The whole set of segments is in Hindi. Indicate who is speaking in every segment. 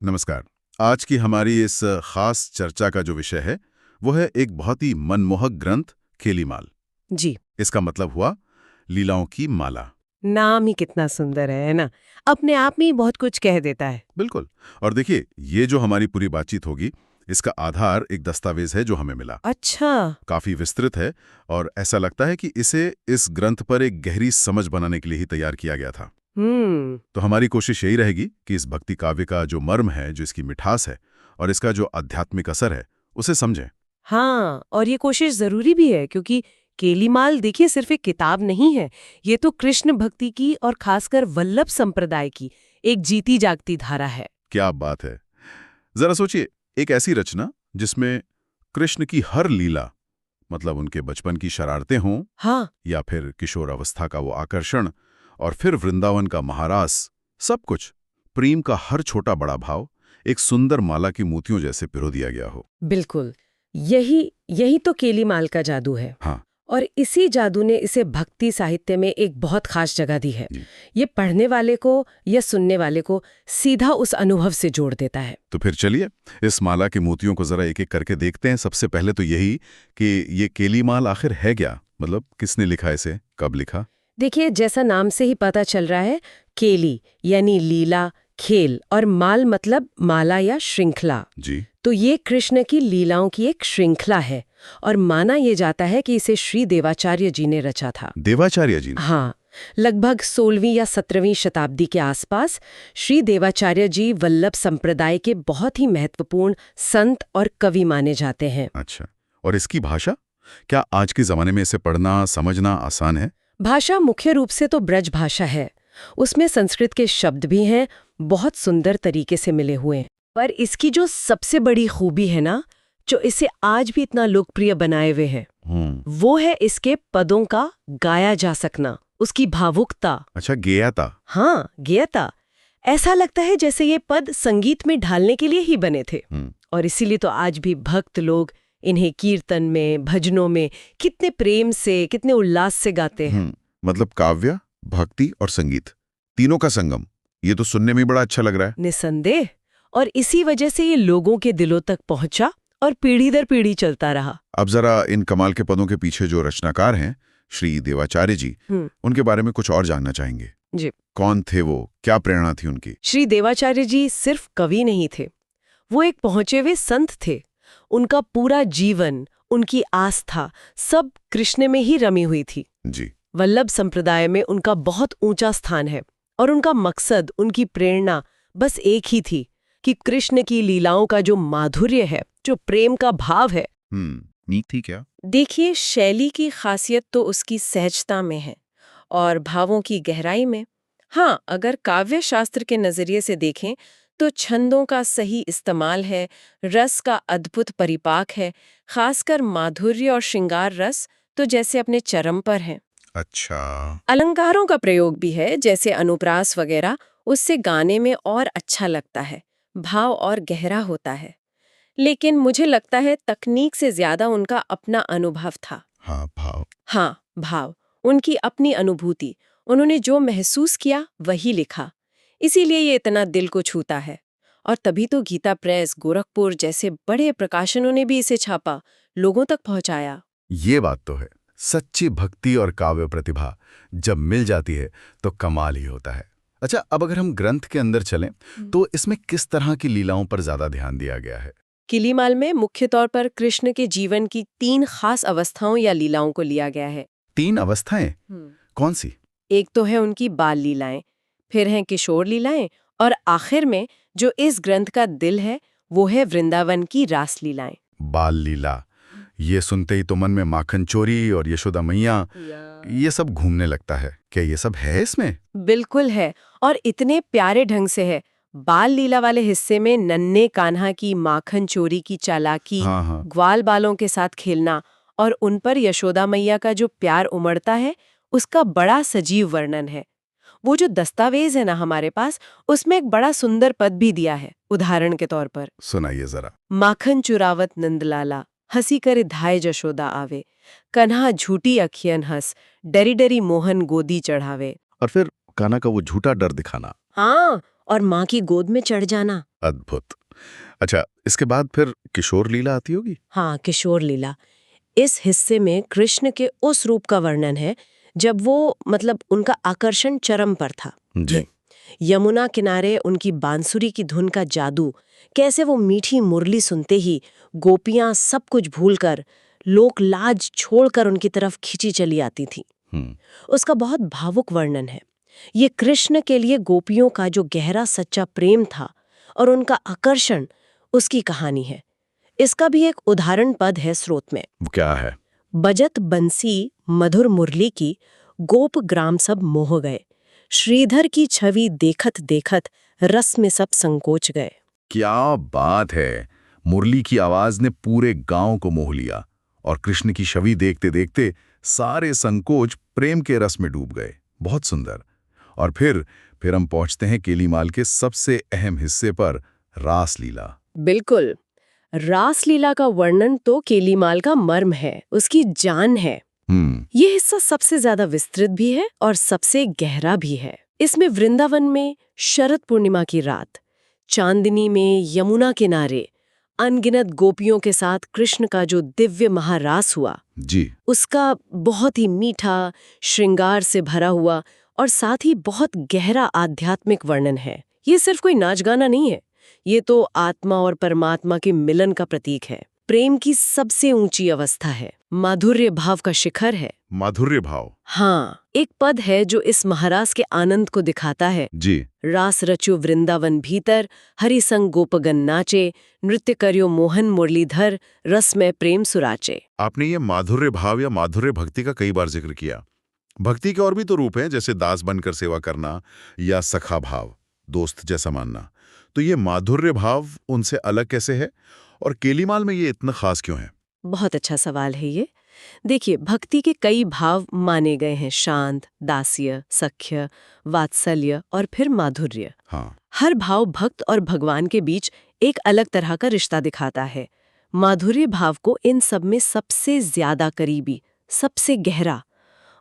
Speaker 1: नमस्कार। आज की हमारी इस खास चर्चा का जो विषय है वो है एक बहुत ही मनमोहक ग्रंथ केलीमाल।
Speaker 2: जी।
Speaker 1: इसका मतलब हुआ लीलाओं की माला।
Speaker 2: नाम ही कितना सुंदर है ना। अपने आप में ही बहुत कुछ कह देता है।
Speaker 1: बिल्कुल। और देखिए, ये जो हमारी पूरी बातचीत होगी इसका आधार एक दस्तावेज है जो हमें मिला।
Speaker 2: अच्छा।
Speaker 1: काफी विस्तृत है और ऐसा लगता है कि इसे इस ग्रंथ पर एक गहरी समझ बनाने के लिए ही तैयार किया गया था। तो हमारी कोशिश यही रहेगी कि इस भक्ति काव्य का जो मर्म है, जो इसकी मिठास है और इसका जो आध्यात्मिक असर है उसे समझें।
Speaker 2: हाँ, और ये कोशिश जरूरी भी है क्योंकि केलीमाल देखिए सिर्फ एक किताब नहीं है। ये तो कृष्ण भक्ति की और खासकर वल्लभ संप्रदाय की एक जीती जागती धारा है।
Speaker 1: क्या बात है। जरा सोचिए, एक ऐसी रचना जिसमें कृष्ण की हर लीला, मतलब उनके बचपन की शरारतें हों
Speaker 2: हाँ।
Speaker 1: या फिर किशोर अवस्था का वो आकर्षण और फिर वृंदावन का महारास, सब कुछ, प्रेम का हर छोटा बड़ा भाव एक सुंदर माला की मोतियों जैसे पिरो दिया गया हो।
Speaker 2: बिल्कुल। यही यही तो केलीमाल का जादू है।
Speaker 1: हाँ
Speaker 2: और इसी जादू ने इसे भक्ति साहित्य में एक बहुत खास जगह दी है।
Speaker 1: जी।
Speaker 2: ये पढ़ने वाले को या सुनने वाले को सीधा उस अनुभव से जोड़ देता है।
Speaker 1: तो फिर चलिए इस माला के मोतियों को जरा एक एक करके देखते हैं। सबसे पहले तो यही कि ये केलीमाल आखिर है क्या, मतलब किसने लिखा इसे, कब लिखा?
Speaker 2: देखिए, जैसा नाम से ही पता चल रहा है, केली यानी लीला, खेल, और माल मतलब माला या श्रृंखला।
Speaker 1: जी।
Speaker 2: तो ये कृष्ण की लीलाओं की एक श्रृंखला है और माना ये जाता है कि इसे श्री देवाचार्य जी ने रचा था।
Speaker 1: देवाचार्य जी ने?
Speaker 2: हाँ, लगभग 16वीं या 17वीं शताब्दी के आसपास श्री देवाचार्य जी वल्लभ संप्रदाय के बहुत ही महत्वपूर्ण संत और कवि माने जाते हैं।
Speaker 1: अच्छा। और इसकी भाषा, क्या आज के जमाने में इसे पढ़ना समझना आसान है?
Speaker 2: भाषा मुख्य रूप से तो ब्रज भाषा है। उसमें संस्कृत के शब्द भी हैं, बहुत सुंदर तरीके से मिले हुए हैं। पर इसकी जो सबसे बड़ी खूबी है ना, जो इसे आज भी इतना लोकप्रिय बनाए हुए है, वो है इसके पदों का गाया जा सकना, उसकी भावुकता।
Speaker 1: अच्छा, गेयता।
Speaker 2: हाँ, गेयता। ऐसा लगता है जैसे ये पद संगीत में ढालने के लिए ही बने थे। और इसीलिए तो आज भी भक्त लोग इन्हें कीर्तन में, भजनों में कितने प्रेम से, कितने उल्लास से गाते हैं।
Speaker 1: मतलब काव्य, भक्ति और संगीत, तीनों का संगम। ये तो सुनने में बड़ा अच्छा लग रहा है।
Speaker 2: निसंदेह। और इसी वजह से ये लोगों के दिलों तक पहुंचा और पीढ़ी दर पीढ़ी चलता रहा।
Speaker 1: अब जरा इन कमाल के पदों के पीछे जो रचनाकार हैं, श्री देवाचार्य जी, उनके बारे में कुछ और जानना चाहेंगे।
Speaker 2: जी।
Speaker 1: कौन थे वो, क्या प्रेरणा थी उनकी?
Speaker 2: श्री देवाचार्य जी सिर्फ कवि नहीं थे, वो एक पहुंचे हुए संत थे। उनका पूरा जीवन, उनकी आस्था सब कृष्ण में ही रमी हुई थी।
Speaker 1: जी।
Speaker 2: वल्लभ संप्रदाय में उनका बहुत ऊंचा स्थान है और उनका मकसद, उनकी प्रेरणा बस एक ही थी कि कृष्ण की लीलाओं का जो माधुर्य है, जो प्रेम का भाव है।
Speaker 1: नीक थी क्या?
Speaker 2: देखिए, शैली की खासियत तो उसकी सहजता में है और भावों की गहराई में। हाँ, अगर काव्य शास्त्र के नजरिए से देखें तो छंदों का सही इस्तेमाल है, रस का अद्भुत परिपाक है, खासकर माधुर्य और श्रृंगार रस तो जैसे अपने चरम पर है।
Speaker 1: अच्छा।
Speaker 2: अलंकारों का प्रयोग भी है, जैसे अनुप्रास वगैरह, उससे गाने में और अच्छा लगता है, भाव और गहरा होता है। लेकिन मुझे लगता है तकनीक से ज्यादा उनका अपना अनुभव था।
Speaker 1: हाँ, भाव।
Speaker 2: हाँ, भाव, उनकी अपनी अनुभूति, उन्होंने जो महसूस किया वही लिखा। इसीलिए ये इतना दिल को छूता है। और तभी तो गीता प्रेस, गोरखपुर जैसे बड़े प्रकाशनों ने भी इसे छापा, लोगों तक पहुंचाया।
Speaker 1: ये बात तो है। सच्ची भक्ति और काव्य प्रतिभा जब मिल जाती है तो कमाल ही होता है। अच्छा, अब अगर हम ग्रंथ के अंदर चलें तो इसमें किस तरह की लीलाओं पर ज्यादा ध्यान दिया गया है?
Speaker 2: केलीमाल में मुख्य तौर पर कृष्ण के जीवन की 3 खास अवस्थाओं या लीलाओं को लिया गया है।
Speaker 1: 3 अवस्थाएं? कौन सी?
Speaker 2: एक तो है उनकी बाल लीलाएं, फिर हैं किशोर लीलाएं, और आखिर में जो इस ग्रंथ का दिल है वो है वृंदावन की रास लीलाएं।
Speaker 1: बाल लीला, ये सुनते ही तो मन में माखन चोरी और यशोदा मैया ये सब घूमने लगता है। क्या ये सब है इसमें?
Speaker 2: बिल्कुल है, और इतने प्यारे ढंग से है। बाल लीला वाले हिस्से में नन्हे कान्हा की माखन चोरी की चालाकी,
Speaker 1: हाँ।
Speaker 2: ग्वाल बालों के साथ खेलना और उन पर यशोदा मैया का जो प्यार उमड़ता है, उसका बड़ा सजीव वर्णन है। वो जो दस्तावेज है ना हमारे पास, उसमें एक बड़ा सुंदर पद भी दिया है। उदाहरण के तौर पर
Speaker 1: सुनाइए जरा।
Speaker 2: माखन चुरावत नंदलाला, हंसी करे धाय जशोदा आवे, कन्हा झूठी अखियन हंस, डरी डरी मोहन गोदी चढ़ावे।
Speaker 1: और फिर कान्हा का वो झूठा डर दिखाना।
Speaker 2: हाँ, और माँ की गोद में चढ़ जाना।
Speaker 1: अद्भुत। अच्छा, इसके बाद फिर किशोर लीला आती होगी?
Speaker 2: हाँ, किशोर लीला। इस हिस्से में कृष्ण के उस रूप का वर्णन है जब वो उनका आकर्षण चरम पर था।
Speaker 1: जी।
Speaker 2: यमुना किनारे उनकी बांसुरी की धुन का जादू, कैसे वो मीठी मुरली सुनते ही गोपियां सब कुछ भूलकर, लोक लाज छोड़कर उनकी तरफ खींची चली आती थी। उसका बहुत भावुक वर्णन है। ये कृष्ण के लिए गोपियों का जो गहरा सच्चा प्रेम था और उनका आकर्षण, उसकी कहानी है। इसका भी एक उदाहरण पद है स्रोत में।
Speaker 1: वो क्या है?
Speaker 2: बजत बंसी मधुर मुरली की, गोप ग्राम सब मोह गए, श्रीधर की छवि देखत देखत रस में सब संकोच गए।
Speaker 1: क्या बात है! मुरली की आवाज ने पूरे गांव को मोह लिया और कृष्ण की छवि देखते देखते सारे संकोच प्रेम के रस में डूब गए। बहुत सुंदर। और फिर हम पहुंचते हैं केलीमाल के सबसे अहम हिस्से पर, रासलीला।
Speaker 2: बिल्कुल, रासलीला का वर्णन तो केलीमाल का मर्म है, उसकी जान है। ये हिस्सा सबसे ज्यादा विस्तृत भी है और सबसे गहरा भी है। इसमें वृंदावन में शरद पूर्णिमा की रात, चांदनी में यमुना किनारे अनगिनत गोपियों के साथ कृष्ण का जो दिव्य महारास हुआ
Speaker 1: जी,
Speaker 2: उसका बहुत ही मीठा, श्रृंगार से भरा हुआ और साथ ही बहुत गहरा आध्यात्मिक वर्णन है। ये सिर्फ कोई नाच गाना नहीं है, ये तो आत्मा और परमात्मा के मिलन का प्रतीक है। प्रेम की सबसे ऊंची अवस्था है, माधुर्य भाव का शिखर है।
Speaker 1: माधुर्य भाव।
Speaker 2: हाँ, एक पद है जो इस महारास के आनंद को दिखाता है।
Speaker 1: जी।
Speaker 2: रास रचो वृंदावन भीतर, हरि संग गोपगन नाचे, नृत्य करियो मोहन मुरलीधर, रस में प्रेम सुराचे।
Speaker 1: आपने ये माधुर्य भाव या माधुर्य भक्ति का कई बार जिक्र किया। भक्ति के और भी तो रूप हैं, जैसे दास बनकर सेवा करना या सखा भाव, दोस्त जैसा मानना। तो ये माधुर्य भाव उनसे अलग कैसे है और केलीमाल में ये इतना खास क्यों है?
Speaker 2: बहुत अच्छा सवाल है ये। देखिए, भक्ति के कई भाव माने गए हैं, शांत, दास्य, सख्य, वात्सल्य और फिर माधुर्य।
Speaker 1: हाँ।
Speaker 2: हर भाव भक्त और भगवान के बीच एक अलग तरह का रिश्ता दिखाता है। माधुर्य भाव को इन सब में सबसे ज्यादा करीबी, सबसे गहरा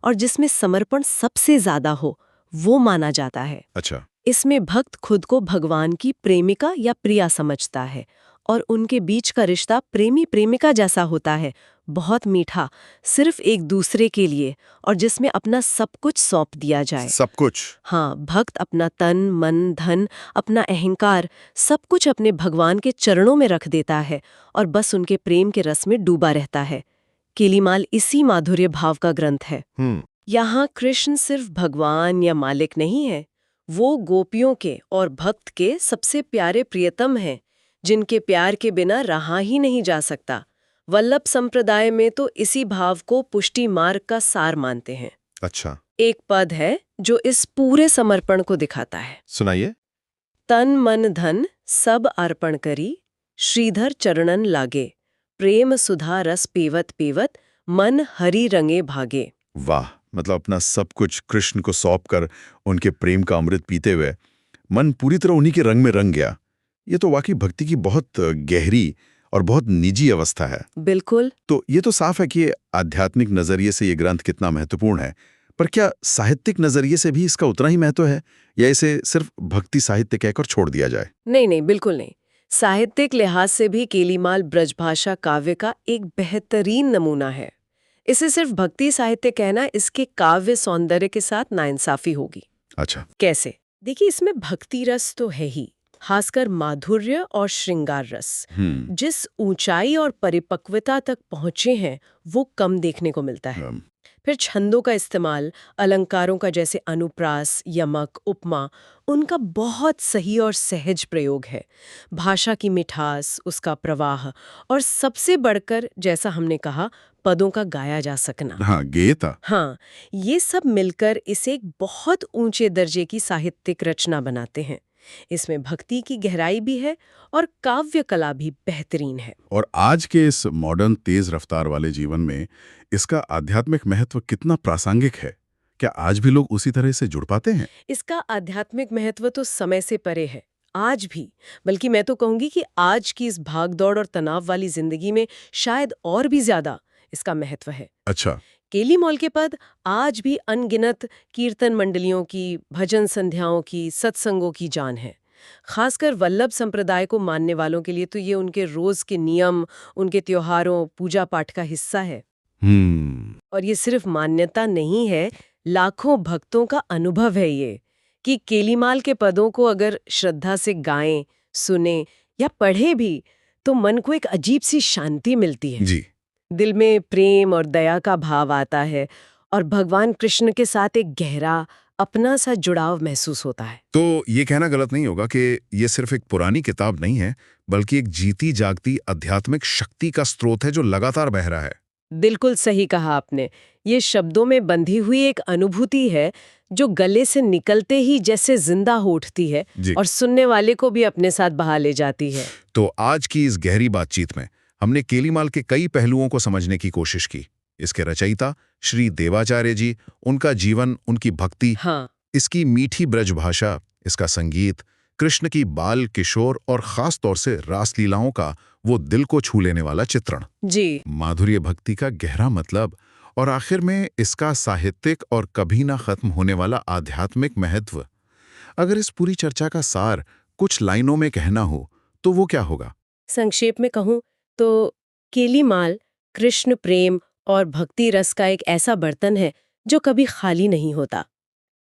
Speaker 2: और जिसमें समर्पण सबसे ज्यादा हो, वो माना जाता है।
Speaker 1: अच्छा।
Speaker 2: इसमें भक्त खुद को भगवान की प्रेमिका या प्रिया समझता है और उनके बीच का रिश्ता प्रेमी प्रेमिका जैसा होता है, बहुत मीठा, सिर्फ एक दूसरे के लिए, और जिसमें अपना सब कुछ सौंप दिया जाए।
Speaker 1: सब कुछ?
Speaker 2: हाँ, भक्त अपना तन, मन, धन, अपना अहंकार, सब कुछ अपने भगवान के चरणों में रख देता है और बस उनके प्रेम के रस में डूबा रहता है। केलीमाल इसी माधुर्य भाव का ग्रंथ है। यहाँ कृष्ण सिर्फ भगवान या मालिक नहीं है, वो गोपियों के और भक्त के सबसे प्यारे प्रियतम हैं, जिनके प्यार के बिना रहा ही नहीं जा सकता। वल्लभ संप्रदाय में तो इसी भाव को पुष्टि मार्ग का सार मानते हैं।
Speaker 1: अच्छा।
Speaker 2: एक पद है जो इस पूरे समर्पण को दिखाता है।
Speaker 1: सुनाइए।
Speaker 2: तन मन धन सब अर्पण करी, श्रीधर चरणन लागे, प्रेम सुधा रस पेवत पेवत, मन हरि रंगे भागे।
Speaker 1: वाह! मतलब अपना सब कुछ कृष्ण को सौंप कर उनके प्रेम का अमृत पीते हुए मन पूरी तरह उन्हीं के रंग में रंग गया। ये तो वाकई भक्ति की बहुत गहरी और बहुत निजी अवस्था है।
Speaker 2: बिल्कुल।
Speaker 1: तो ये तो साफ है कि आध्यात्मिक नजरिए से ये ग्रंथ कितना महत्वपूर्ण है, पर क्या साहित्यिक नजरिए से भी इसका उतना ही महत्व है या इसे सिर्फ भक्ति साहित्य कहकर छोड़ दिया जाए?
Speaker 2: नहीं, बिल्कुल नहीं। साहित्यिक लिहाज से भी केलीमाल ब्रजभाषा काव्य का एक बेहतरीन नमूना है। इसे सिर्फ भक्ति साहित्य कहना इसके काव्य सौंदर्य के साथ नाइंसाफी होगी।
Speaker 1: अच्छा।
Speaker 2: कैसे? देखिए, इसमें भक्ति रस तो है ही, खासकर माधुर्य और श्रृंगार रस जिस ऊंचाई और परिपक्वता तक पहुंचे हैं वो कम देखने को मिलता है। फिर छंदों का इस्तेमाल, अलंकारों का जैसे अनुप्रास, यमक, उपमा, उनका बहुत सही और सहज प्रयोग है। भाषा की मिठास, उसका प्रवाह और सबसे बढ़कर, जैसा हमने कहा, पदों का गाया जा सकना।
Speaker 1: हाँ, गेयता।
Speaker 2: हाँ, ये सब मिलकर इसे एक बहुत ऊंचे दर्जे की साहित्यिक रचना बनाते हैं। इसमें भक्ति की गहराई भी है और काव्य कला भी बेहतरीन है।
Speaker 1: और आज के इस मॉडर्न तेज रफ्तार वाले जीवन में इसका आध्यात्मिक महत्व कितना प्रासंगिक है? क्या आज भी लोग उसी तरह से जुड़ पाते हैं?
Speaker 2: इसका आध्यात्मिक महत्व तो समय से परे है, आज भी। बल्कि मैं तो कहूंगी कि आज की इस भागदौड़ और तनाव वाली जिंदगी में शायद और भी ज्यादा इसका महत्व है।
Speaker 1: अच्छा।
Speaker 2: केलीमौल के पद आज भी अनगिनत कीर्तन मंडलियों की, भजन संध्याओं की, सत्संगों की जान है। खासकर वल्लभ संप्रदाय को मानने वालों के लिए तो ये उनके रोज के नियम, उनके त्योहारों, पूजा पाठ का हिस्सा है। और ये सिर्फ मान्यता नहीं है, लाखों भक्तों का अनुभव है ये, कि केलीमाल के पदों को अगर श्रद्धा से गाएं, सुने या पढ़े भी तो मन को एक अजीब सी शांति मिलती है
Speaker 1: जी।
Speaker 2: दिल में प्रेम और दया का भाव आता है और भगवान कृष्ण के साथ एक गहरा अपना सा जुड़ाव महसूस होता है।
Speaker 3: तो ये कहना गलत नहीं होगा कि ये सिर्फ एक पुरानी किताब नहीं है, बल्कि एक जीती जागती आध्यात्मिक शक्ति का स्रोत है जो लगातार बह रहा है।
Speaker 2: बिल्कुल सही कहा आपने। ये शब्दों में बंधी हुई एक अनुभूति है जो गले से निकलते ही जैसे जिंदा हो उठती है और सुनने वाले को भी अपने साथ बहा ले जाती है।
Speaker 3: तो आज की इस गहरी बातचीत में हमने केलीमाल के कई पहलुओं को समझने की कोशिश की। इसके रचयिता श्री देवाचार्य जी, उनका जीवन, उनकी भक्ति, इसकी मीठी ब्रज भाषा, इसका संगीत, कृष्ण की बाल, किशोर और खास तौर से रासलीलाओं का वो दिल को छू लेने वाला चित्रण,
Speaker 2: जी,
Speaker 3: माधुर्य भक्ति का गहरा मतलब, और आखिर में इसका साहित्यिक और कभी ना खत्म होने वाला आध्यात्मिक महत्व। अगर इस पूरी चर्चा का सार कुछ लाइनों में कहना हो तो वो क्या होगा?
Speaker 2: संक्षेप में कहूं तो केलीमाल कृष्ण प्रेम और भक्ति रस का एक ऐसा बर्तन है जो कभी खाली नहीं होता,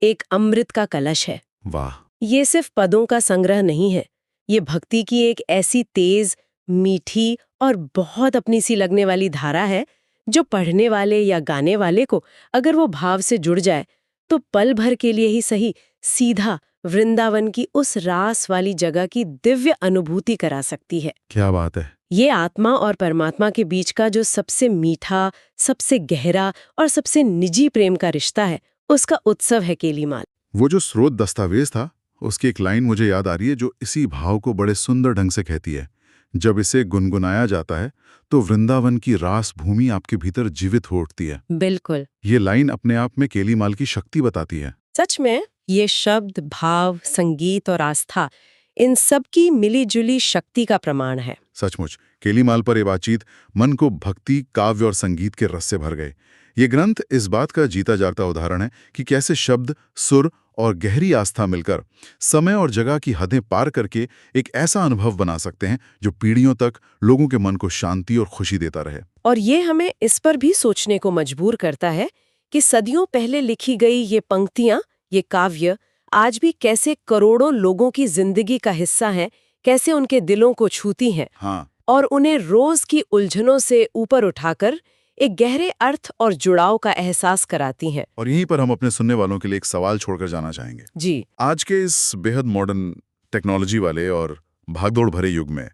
Speaker 2: एक अमृत का कलश है।
Speaker 3: वाह!
Speaker 2: ये सिर्फ पदों का संग्रह नहीं है, ये भक्ति की एक ऐसी तेज, मीठी और बहुत अपनी सी लगने वाली धारा है जो पढ़ने वाले या गाने वाले को अगर वो भाव से जुड़ जाए तो पल भर के लिए ही सही सीधा वृंदावन की उस रास वाली जगह की दिव्य अनुभूति करा सकती है।
Speaker 3: क्या बात है!
Speaker 2: ये आत्मा और परमात्मा के बीच का जो सबसे मीठा, सबसे गहरा और सबसे निजी प्रेम का रिश्ता है, उसका उत्सव है केलीमाल।
Speaker 1: वो जो स्रोत दस्तावेज था, उसकी एक लाइन मुझे याद आ रही है जो इसी भाव को बड़े सुंदर ढंग से कहती है। जब इसे गुनगुनाया जाता है तो वृंदावन की रास भूमि आपके भीतर जीवित हो उठती है।
Speaker 2: बिल्कुल।
Speaker 1: ये लाइन अपने आप में केलीमाल की शक्ति बताती है।
Speaker 2: सच में ये शब्द, भाव, संगीत और आस्था, इन सब की मिली-जुली शक्ति का प्रमाण है।
Speaker 1: सचमुच केलीमाल पर ये बातचीत मन को भक्ति, काव्य और संगीत के रस से भर गए। ये ग्रंथ इस बात का जीता जागता उदाहरण है कि कैसे शब्द, सुर और गहरी आस्था मिलकर समय और जगह की हदें पार करके एक ऐसा अनुभव बना सकते हैं जो पीढ़ियों तक लोगों के मन को शांति और खुशी देता रहे।
Speaker 2: और ये हमें इस पर भी सोचने को मजबूर करता है कि सदियों पहले लिखी गई ये पंक्तियां, ये काव्य आज भी कैसे करोड़ों लोगों की जिंदगी का हिस्सा हैं, कैसे उनके दिलों को छूती हैं। और उन्हें रोज की उलझनों से ऊपर उठाकर एक गहरे अर्थ और जुड़ाव का एहसास कराती हैं।
Speaker 1: और यहीं पर हम अपने सुनने वालों के लिए एक सवाल छोड़कर जाना चाहेंगे।
Speaker 2: जी।
Speaker 1: आज के इस बेहद मॉडर्न टेक्नोलॉजी वाले और भागदौड़ भरे युग में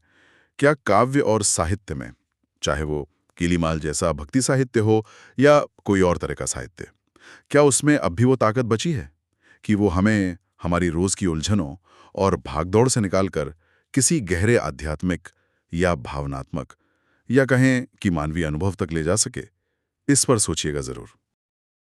Speaker 1: क्या काव्य और साहित्य में, चाहे वो केलीमाल जैसा भक्ति साहित्य हो या कोई और तरह का साहित्य, क्या उसमें अब भी वो ताकत बची है कि वो हमें हमारी रोज की उलझनों और भागदौड़ से निकालकर किसी गहरे आध्यात्मिक या भावनात्मक या कहें कि मानवीय अनुभव तक ले जा सके? इस पर सोचिएगा जरूर।